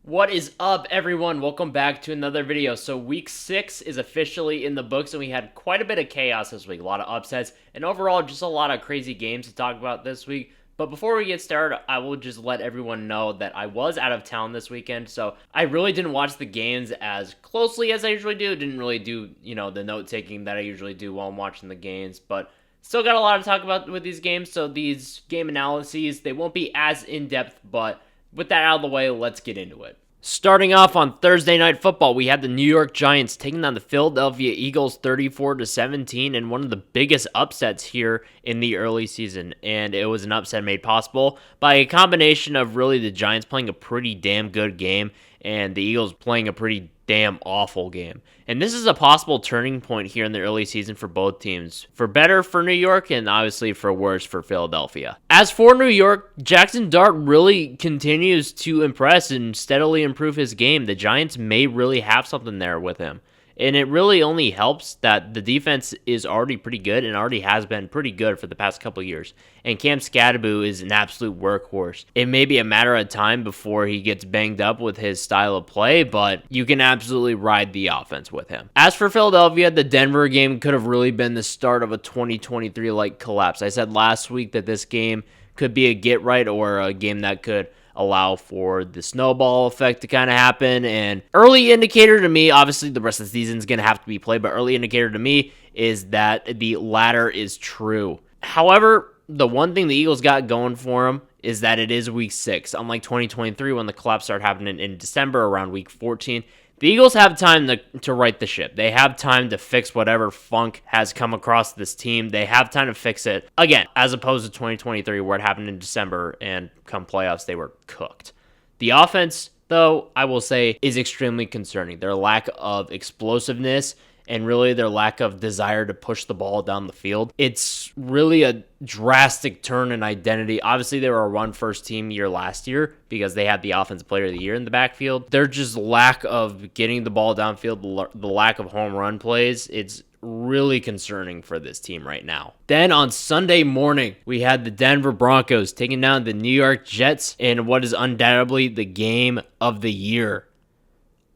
What is up, everyone? Welcome back to another video. So week 6 is officially in the books, and we had quite a bit of chaos this week. A lot of upsets, and overall just a lot of crazy games to talk about this week. But before we get started, I will just let everyone know that I was out of town this weekend, so I really didn't watch the games as closely as I usually do. Didn't really do, the note-taking that I usually do while I'm watching the games, but still got a lot to talk about with these games. So these game analyses, they won't be as in-depth, but with that out of the way, let's get into it. Starting off on Thursday Night Football, we had the New York Giants taking on the Philadelphia Eagles 34-17, and one of the biggest upsets here in the early season. And it was an upset made possible by a combination of really the Giants playing a pretty damn good game and the Eagles playing a pretty damn awful game. And this is a possible turning point here in the early season for both teams. For better for New York, and obviously for worse for Philadelphia. As for New York, Jackson Dart really continues to impress and steadily improve his game. The Giants may really have something there with him. And it really only helps that the defense is already pretty good and already has been pretty good for the past couple of years. And Cam Scadaboo is an absolute workhorse. It may be a matter of time before he gets banged up with his style of play, but you can absolutely ride the offense with him. As for Philadelphia, the Denver game could have really been the start of a 2023-like collapse. I said last week that this game could be a get-right or a game that could allow for the snowball effect to kind of happen. And early indicator to me, obviously the rest of the season is going to have to be played, but early indicator to me is that the latter is true. However, the one thing the Eagles got going for them is that it is week 6. Unlike 2023 when the collapse started happening in December around week 14, the Eagles have time to right the ship. They have time to fix whatever funk has come across this team. They have time to fix it, again, as opposed to 2023 where it happened in December and come playoffs, they were cooked. The offense, though, I will say, is extremely concerning. Their lack of explosiveness and really their lack of desire to push the ball down the field. It's really a drastic turn in identity. Obviously, they were a run-first team year last year because they had the Offensive Player of the Year in the backfield. Their just lack of getting the ball downfield, the lack of home run plays, it's really concerning for this team right now. Then on Sunday morning, we had the Denver Broncos taking down the New York Jets in what is undoubtedly the game of the year.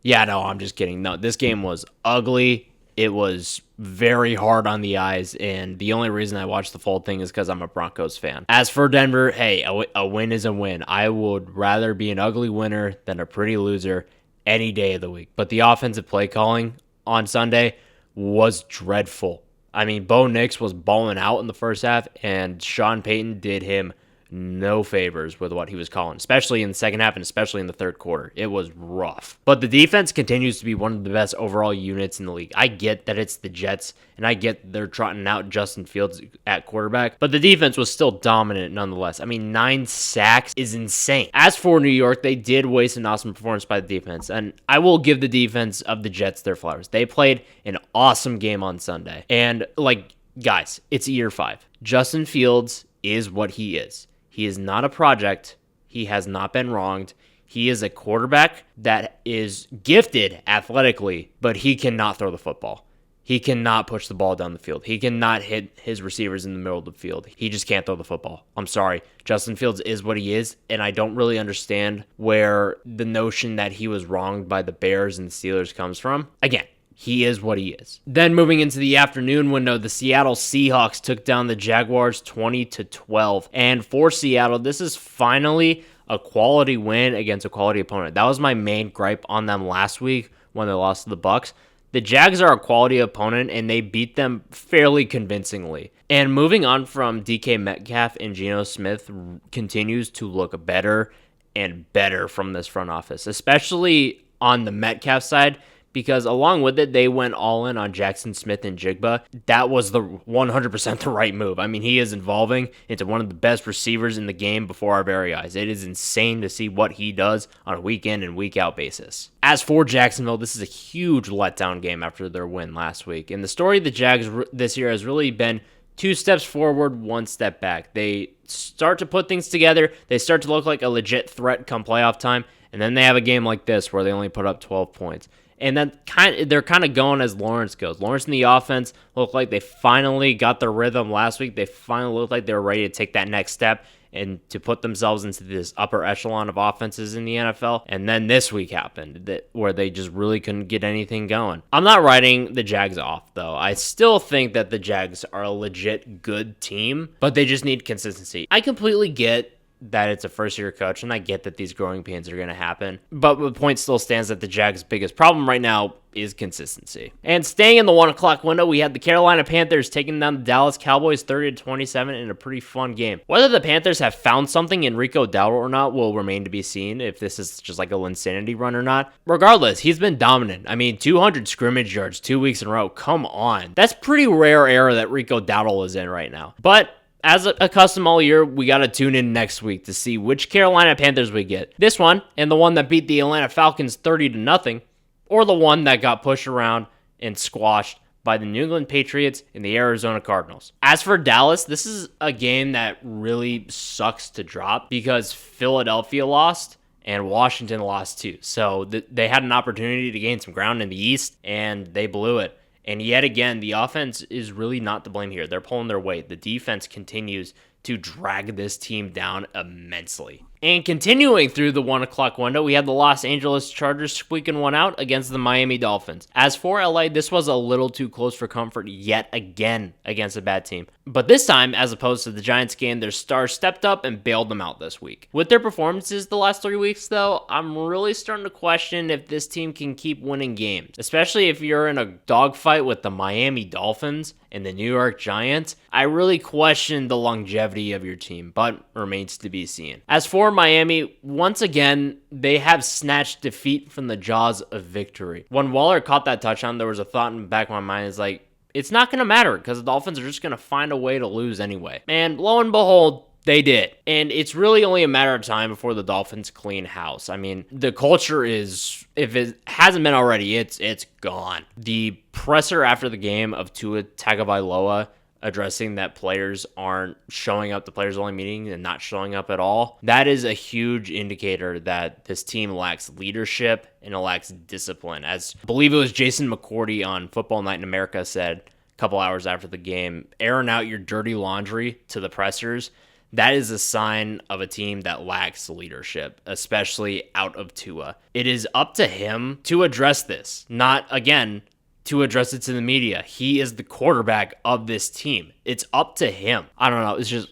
Yeah, no, I'm just kidding. No, this game was ugly. It was very hard on the eyes, and the only reason I watched the full thing is because I'm a Broncos fan. As for Denver, hey, a win is a win. I would rather be an ugly winner than a pretty loser any day of the week. But the offensive play calling on Sunday was dreadful. I mean, Bo Nix was balling out in the first half, and Sean Payton did him no favors with what he was calling, especially in the second half and especially in the third quarter. It was rough. But the defense continues to be one of the best overall units in the league. I get that it's the Jets, and I get they're trotting out Justin Fields at quarterback, but the defense was still dominant nonetheless. I mean, 9 sacks is insane. As for New York, they did waste an awesome performance by the defense, and I will give the defense of the Jets their flowers. They played an awesome game on Sunday. And, guys, it's year 5. Justin Fields is what he is. He is not a project. He has not been wronged. He is a quarterback that is gifted athletically, but he cannot throw the football. He cannot push the ball down the field. He cannot hit his receivers in the middle of the field. He just can't throw the football. I'm sorry. Justin Fields is what he is, and I don't really understand where the notion that he was wronged by the Bears and the Steelers comes from. Again, he is what he is. Then moving into the afternoon window, the Seattle Seahawks took down the Jaguars 20-12. And for Seattle, this is finally a quality win against a quality opponent. That was my main gripe on them last week when they lost to the Bucs. The Jags are a quality opponent, and they beat them fairly convincingly. And moving on from DK Metcalf and Geno Smith continues to look better and better from this front office, especially on the Metcalf side, because along with it, they went all in on Jackson Smith and Jigba. That was the 100% the right move. I mean, he is evolving into one of the best receivers in the game before our very eyes. It is insane to see what he does on a week in and week out basis. As for Jacksonville, this is a huge letdown game after their win last week. And the story of the Jags this year has really been 2 steps forward, 1 step back. They start to put things together. They start to look like a legit threat come playoff time. And then they have a game like this where they only put up 12 points. And then they're kind of going as Lawrence goes. Lawrence and the offense look like they finally got their rhythm last week. They finally looked like they were ready to take that next step. and to put themselves into this upper echelon of offenses in the NFL. And then this week happened where they just really couldn't get anything going. I'm not writing the Jags off, though. I still think that the Jags are a legit good team, but they just need consistency. I completely get that it's a first-year coach, and I get that these growing pains are going to happen. But the point still stands that the Jags' biggest problem right now is consistency. And staying in the 1 o'clock window, we had the Carolina Panthers taking down the Dallas Cowboys 30-27 in a pretty fun game. Whether the Panthers have found something in Rico Dowdle or not will remain to be seen, if this is just like a Linsanity run or not. Regardless, he's been dominant. I mean, 200 scrimmage yards 2 weeks in a row. Come on. That's pretty rare era that Rico Dowdle is in right now. But as a custom all year, we got to tune in next week to see which Carolina Panthers we get. This one, and the one that beat the Atlanta Falcons 30-0, or the one that got pushed around and squashed by the New England Patriots and the Arizona Cardinals. As for Dallas, this is a game that really sucks to drop because Philadelphia lost and Washington lost too. So they had an opportunity to gain some ground in the East, and they blew it. And yet again, the offense is really not to blame here. They're pulling their weight. The defense continues to drag this team down immensely. And continuing through the 1 o'clock window, we had the Los Angeles Chargers squeaking one out against the Miami Dolphins. As for LA, this was a little too close for comfort yet again against a bad team. But this time, as opposed to the Giants game, their stars stepped up and bailed them out this week. With their performances the last 3 weeks, though, I'm really starting to question if this team can keep winning games. Especially if you're in a dogfight with the Miami Dolphins and the New York Giants. I really question the longevity of your team, but remains to be seen. As for Miami, once again, they have snatched defeat from the jaws of victory. When Waller caught that touchdown, there was a thought in the back of my mind, is like, it's not going to matter because the Dolphins are just going to find a way to lose anyway. And lo and behold, they did. And it's really only a matter of time before the Dolphins clean house. I mean, the culture is, if it hasn't been already, it's gone. The presser after the game of Tua Tagovailoa addressing that players aren't showing up to players-only meeting and not showing up at all, that is a huge indicator that this team lacks leadership and it lacks discipline. As I believe it was Jason McCourty on Football Night in America said a couple hours after the game, airing out your dirty laundry to the pressers, that is a sign of a team that lacks leadership, especially out of Tua. It is up to him to address this, not, again, to address it to the media. He is the quarterback of this team. It's up to him. I don't know. It's just,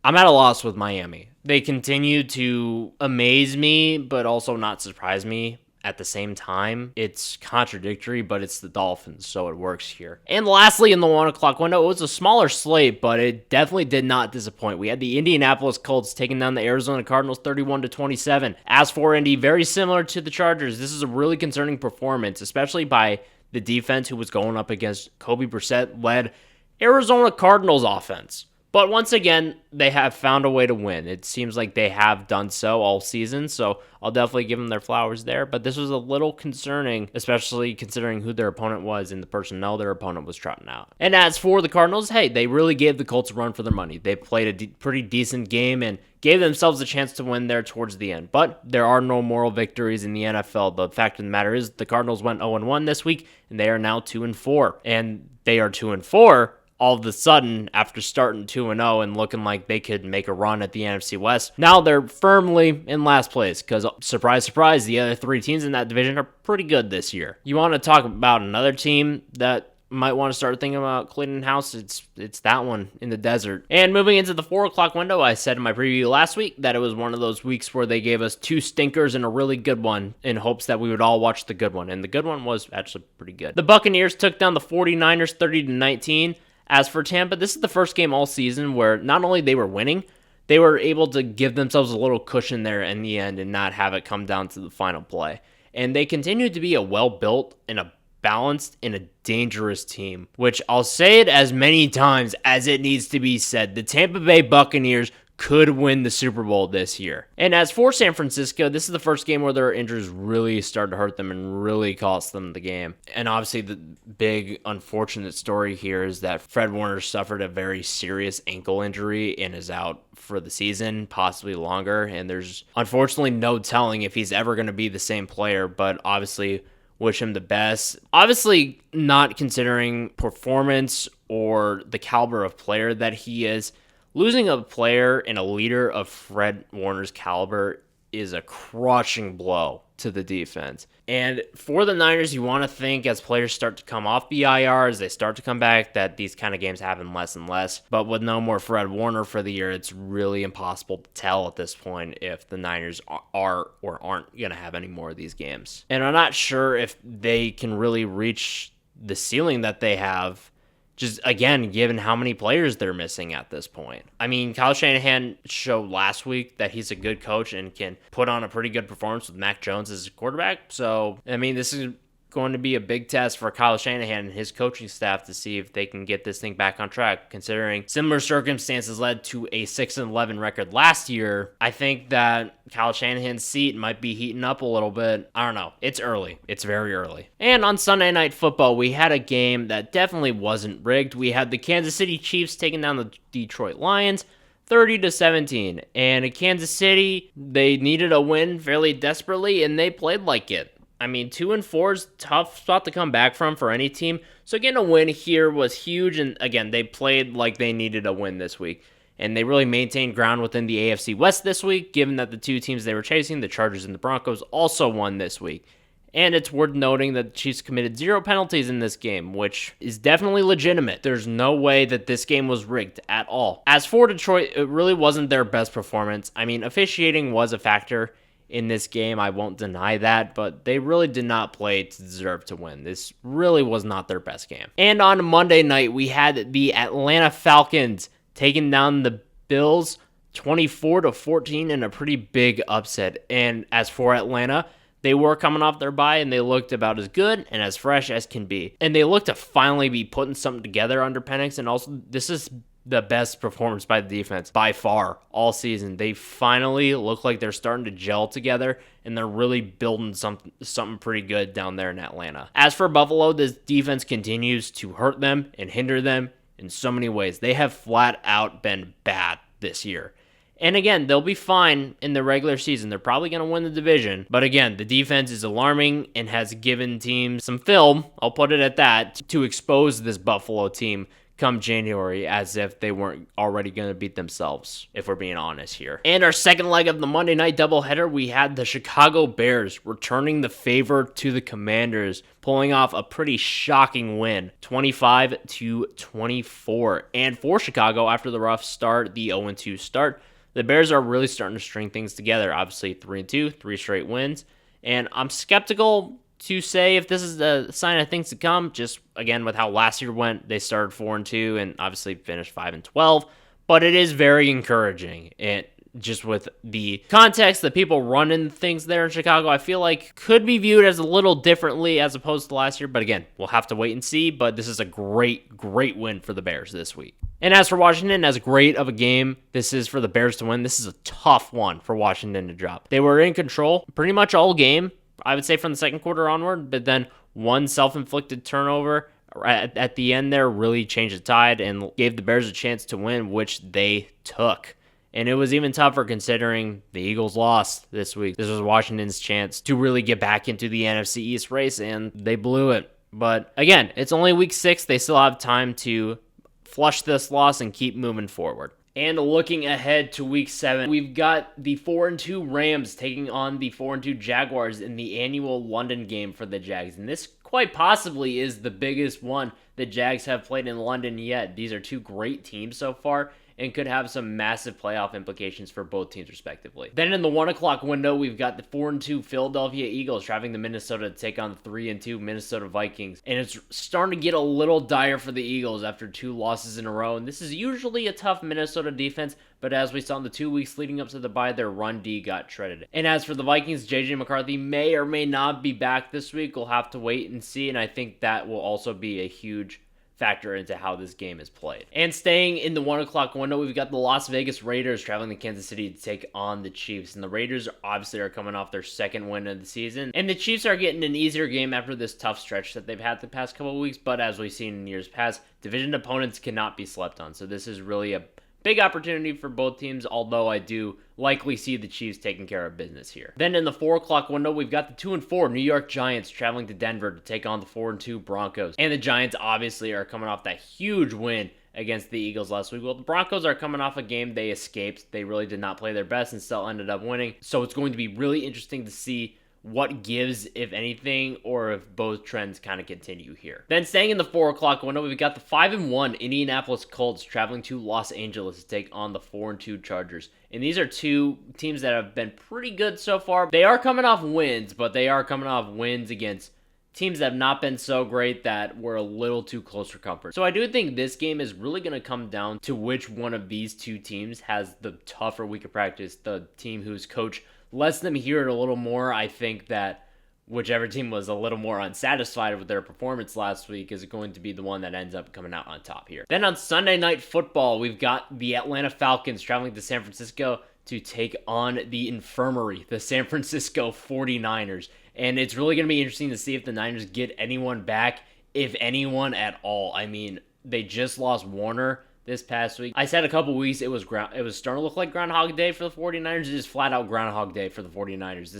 I'm at a loss with Miami. They continue to amaze me, but also not surprise me at the same time. It's contradictory, but it's the Dolphins, so it works here. And lastly, in the 1 o'clock window, it was a smaller slate, but it definitely did not disappoint. We had the Indianapolis Colts taking down the Arizona Cardinals 31-27. As for Indy, very similar to the Chargers, this is a really concerning performance, especially by the defense who was going up against Kobe Brissett-led Arizona Cardinals offense. But once again, they have found a way to win. It seems like they have done so all season, so I'll definitely give them their flowers there. But this was a little concerning, especially considering who their opponent was and the personnel their opponent was trotting out. And as for the Cardinals, hey, they really gave the Colts a run for their money. They played a pretty decent game and gave themselves a chance to win there towards the end. But there are no moral victories in the NFL. The fact of the matter is the Cardinals went 0-1 this week, and they are now 2-4. And they are 2-4 all of a sudden after starting 2-0 and looking like they could make a run at the NFC West. Now they're firmly in last place because, surprise, surprise, the other three teams in that division are pretty good this year. You want to talk about another team that might want to start thinking about cleaning house, it's that one in the desert. And moving into the 4 o'clock window, I said in my preview last week that it was one of those weeks where they gave us two stinkers and a really good one in hopes that we would all watch the good one. And the good one was actually pretty good. The Buccaneers took down the 49ers 30-19. As for Tampa, this is the first game all season where not only they were winning, they were able to give themselves a little cushion there in the end and not have it come down to the final play. And they continue to be a well-built and a balanced and a dangerous team, which I'll say it as many times as it needs to be said. The Tampa Bay Buccaneers could win the Super Bowl this year. And as for San Francisco, this is the first game where their injuries really started to hurt them and really cost them the game. And obviously the big unfortunate story here is that Fred Warner suffered a very serious ankle injury and is out for the season, possibly longer. And there's unfortunately no telling if he's ever going to be the same player, but obviously wish him the best. Obviously not considering performance or the caliber of player that he is, Losing a player and a leader of Fred Warner's caliber is a crushing blow to the defense. And for the Niners, you want to think as players start to come off BIR, as they start to come back, that these kind of games happen less and less. But with no more Fred Warner for the year, it's really impossible to tell at this point if the Niners are or aren't going to have any more of these games. And I'm not sure if they can really reach the ceiling that they have, just, again, given how many players they're missing at this point. I mean, Kyle Shanahan showed last week that he's a good coach and can put on a pretty good performance with Mac Jones as a quarterback. So, I mean, this is going to be a big test for Kyle Shanahan and his coaching staff to see if they can get this thing back on track, considering similar circumstances led to a 6-11 record last year. I think that Kyle Shanahan's seat might be heating up a little bit. I don't know. It's early. It's very early. And on Sunday Night Football, we had a game that definitely wasn't rigged. We had the Kansas City Chiefs taking down the Detroit Lions 30-17. And in Kansas City, they needed a win fairly desperately, and they played like it. I mean, 2-4 is a tough spot to come back from for any team. So getting a win here was huge. And again, they played like they needed a win this week. And they really maintained ground within the AFC West this week, given that the two teams they were chasing, the Chargers and the Broncos, also won this week. And it's worth noting that the Chiefs committed 0 penalties in this game, which is definitely legitimate. There's no way that this game was rigged at all. As for Detroit, it really wasn't their best performance. I mean, officiating was a factor in this game, I won't deny that, but they really did not play to deserve to win. This really was not their best game. And on Monday night, we had the Atlanta Falcons taking down the Bills 24-14 in a pretty big upset. And as for Atlanta, they were coming off their bye, and they looked about as good and as fresh as can be. And they looked to finally be putting something together under Penix, and also this is the best performance by the defense by far all season. They finally look like they're starting to gel together, and they're really building something pretty good down there in Atlanta. As for Buffalo, this defense continues to hurt them and hinder them in so many ways. They have flat out been bad this year. And again, they'll be fine in the regular season. They're probably going to win the division. But again, the defense is alarming and has given teams some film, I'll put it at that, to expose this Buffalo team come January, as if they weren't already going to beat themselves, if we're being honest here. And our second leg of the Monday night doubleheader, we had the Chicago Bears returning the favor to the Commanders, pulling off a pretty shocking win, 25-24. And for Chicago, after the rough start, the 0-2 start, the Bears are really starting to string things together. Obviously, 3-2, 3 straight wins. And I'm skeptical to say if this is a sign of things to come. Just, again, with how last year went, they started 4-2 and obviously finished 5-12. But it is very encouraging. And just with the context that people running things there in Chicago, I feel like could be viewed as a little differently as opposed to last year. But again, we'll have to wait and see. But this is a great win for the Bears this week. And as for Washington, as great of a game this is for the Bears to win, this is a tough one for Washington to drop. They were in control pretty much all game, I would say from the second quarter onward, but then one self-inflicted turnover at the end there really changed the tide and gave the Bears a chance to win, which they took. And it was even tougher considering the Eagles lost this week. This was Washington's chance to really get back into the NFC East race, and they blew it. But again, it's only week 6. They still have time to flush this loss and keep moving forward. And looking ahead to week 7, we've got the 4-2 Rams taking on the 4-2 Jaguars in the annual London game for the Jags. And this quite possibly is the biggest one the Jags have played in London yet. These are two great teams so far and could have some massive playoff implications for both teams respectively. Then in the 1 o'clock window, we've got the 4-2 Philadelphia Eagles traveling to Minnesota to take on the 3-2 Minnesota Vikings. And it's starting to get a little dire for the Eagles after 2 losses in a row. And this is usually a tough Minnesota defense, but as we saw in the 2 weeks leading up to the bye, their run D got shredded. And as for the Vikings, JJ McCarthy may or may not be back this week. We'll have to wait and see, and I think that will also be a huge factor into how this game is played. And staying in the 1 o'clock window, we've got the Las Vegas Raiders traveling to Kansas City to take on the Chiefs. And the Raiders obviously are coming off their second win of the season. And the Chiefs are getting an easier game after this tough stretch that they've had the past couple of weeks. But as we've seen in years past, division opponents cannot be slept on. So this is really a big opportunity for both teams, although I do likely see the Chiefs taking care of business here. Then in the 4 o'clock window, we've got the 2-4 New York Giants traveling to Denver to take on the 4-2 Broncos. And the Giants obviously are coming off that huge win against the Eagles last week. Well, the Broncos are coming off a game they escaped. They really did not play their best and still ended up winning. So it's going to be really interesting to see what gives, if anything, or if both trends kind of continue here. Then staying in the 4 o'clock window, we've got the 5-1 Indianapolis Colts traveling to Los Angeles to take on the 4-2 Chargers. And these are two teams that have been pretty good so far. They are coming off wins, but they are coming off wins against teams that have not been so great that were a little too close for comfort. So I do think this game is really going to come down to which one of these two teams has the tougher week of practice. The team whose coach lets them hear it a little more. I think that whichever team was a little more unsatisfied with their performance last week is going to be the one that ends up coming out on top here. Then on Sunday Night Football, we've got the Atlanta Falcons traveling to San Francisco to take on the Infirmary, the San Francisco 49ers. And it's really going to be interesting to see if the Niners get anyone back, if anyone at all. I mean, they just lost Warner this past week. I said a couple weeks it was starting to look like Groundhog Day for the 49ers. It is flat out Groundhog Day for the 49ers.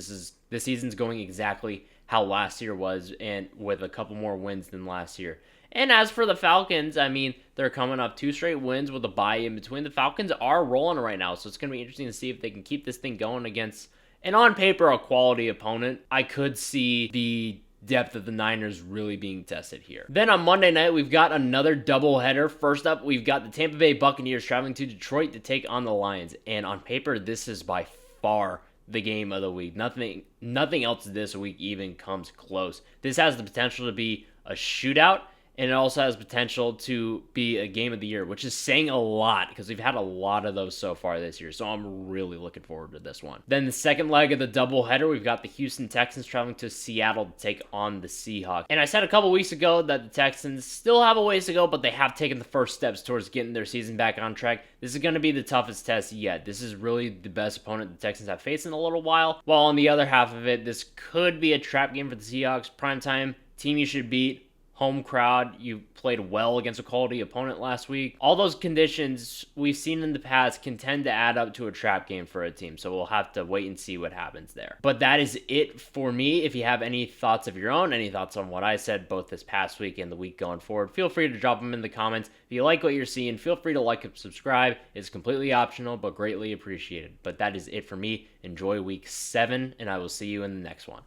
This season's going exactly how last year was, and with a couple more wins than last year. And as for the Falcons, I mean, they're coming up 2 straight wins with a bye in between. The Falcons are rolling right now, so it's going to be interesting to see if they can keep this thing going against, and on paper, a quality opponent. I could see the depth of the Niners really being tested here. Then on Monday night, we've got another doubleheader. First up, we've got the Tampa Bay Buccaneers traveling to Detroit to take on the Lions. And on paper, this is by far the game of the week. Nothing else this week even comes close. This has the potential to be a shootout, and it also has potential to be a game of the year, which is saying a lot because we've had a lot of those so far this year. So I'm really looking forward to this one. Then the second leg of the doubleheader, we've got the Houston Texans traveling to Seattle to take on the Seahawks. And I said a couple weeks ago that the Texans still have a ways to go, but they have taken the first steps towards getting their season back on track. This is going to be the toughest test yet. This is really the best opponent the Texans have faced in a little while. While on the other half of it, this could be a trap game for the Seahawks. Primetime team you should beat. Home crowd, you played well against a quality opponent last week. All those conditions we've seen in the past can tend to add up to a trap game for a team, so we'll have to wait and see what happens there. But that is it for me. If you have any thoughts of your own, any thoughts on what I said both this past week and the week going forward, feel free to drop them in the comments. If you like what you're seeing, feel free to like and subscribe. It's completely optional, but greatly appreciated. But that is it for me. Enjoy week 7, and I will see you in the next one.